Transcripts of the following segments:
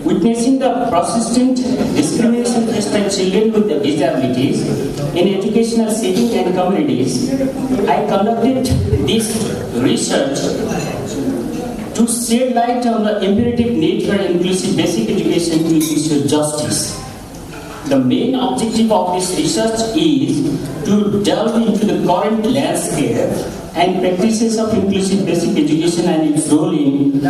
Witnessing the persistent discrimination faced by children with disabilities in educational settings and communities, I conducted this research to shed light on the imperative need for inclusive basic education to ensure justice. The main objective of this research is to delve into the current landscape and practices of inclusive basic education and its role in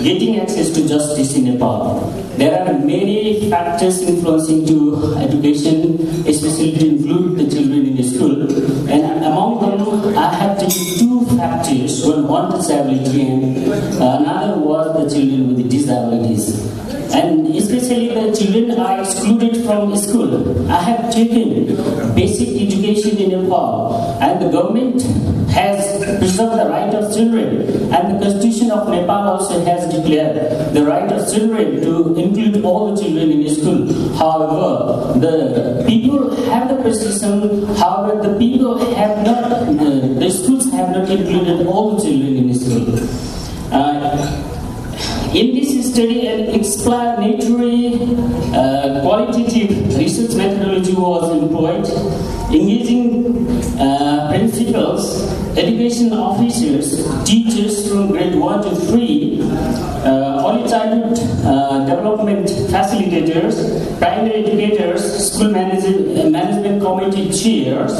getting access to justice in Nepal. There are many factors influencing to education, especially to include the children in the school. And among them, I have taken two factors: one disability and another was the children with disabilities. And especially the children are excluded from school. I have taken basic education in Nepal, and the government has preserved the right of children, and the Constitution of Nepal also has declared the right of children to include all the children in school. However, the people have the precision, however, the people have not, the schools have not included all the children in school. In this study, an explanatory qualitative research methodology was employed, engaging principals, education officers, teachers from grade 1 to 3, early childhood development facilitators, primary educators, school management committee chairs.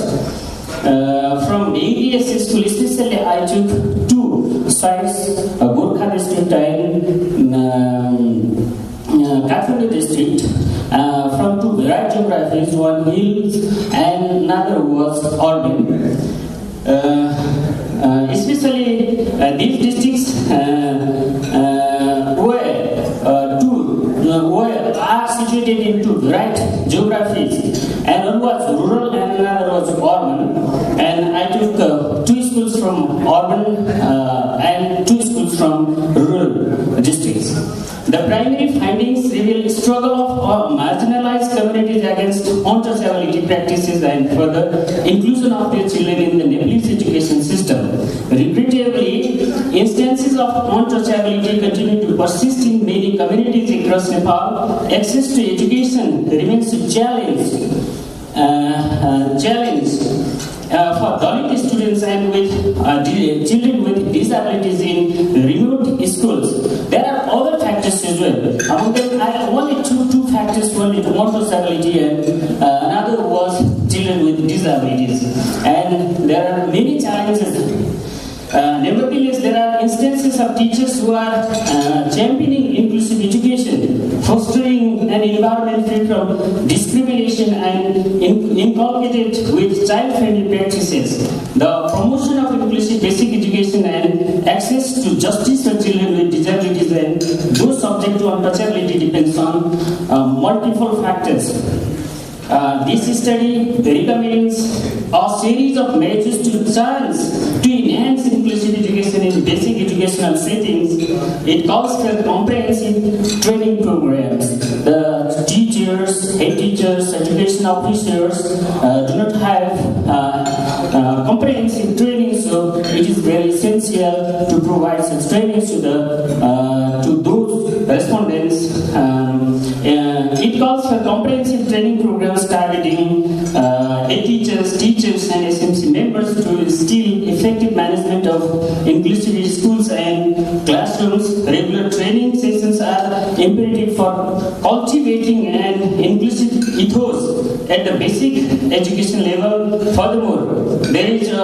From ADS school, especially I took two sites, Gorkha district and Kathmandu district, from two varied geographies, one hills and another was urban. Especially these districts are situated in two varied geographies, and one was rural and another was urban. And I took two schools from urban and two schools from rural districts. The primary findings reveal struggle of marginalized communities against untouchability practices and further inclusion of their children in the Nepalese education system. Regrettably, instances of untouchability continue to persist in many communities across Nepal. Access to education remains a challenge for Dalit students and with children with disabilities in remote schools. There are other factors as well. Among them, I only two factors. One is disability and another was children with disabilities. And there are many challenges. Nevertheless, there are instances of teachers who are championing inclusive education, fostering an environment free from discrimination and inculcated with child-friendly practices. The promotion of inclusive basic education and access to justice for children with disabilities and those subject to untouchability depends on multiple factors. This study recommends a series of measures to enhance inclusive education in basic educational settings. It calls for comprehensive training programs. The teachers, head teachers, education officers do not have comprehensive training, so it is very essential to provide such training to those respondents. It calls for comprehensive training programs targeting teachers and SMC members to instill effective management of inclusive schools and classrooms. Regular training sessions are imperative for cultivating an inclusive ethos at the basic education level. Furthermore, there is a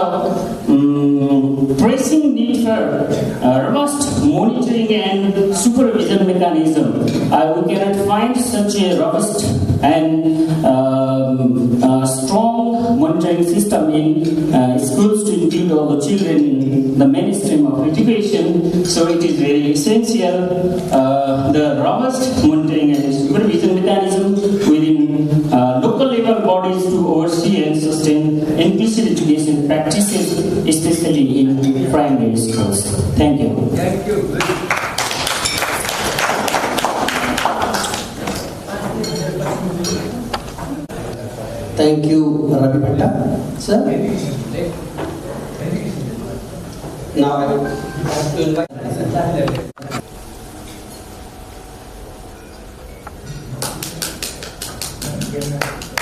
pressing need for robust monitoring and supervision mechanism. We cannot find such a robust and strong monitoring system in schools to include all the children in the mainstream of education. So it is very essential the robust monitoring and supervision mechanism within local level bodies to oversee and sustain inclusive education practices, especially in primary schools. Thank you. Thank you. Thank you, Ravi Bhatta. Sir? Now I have to invite Again,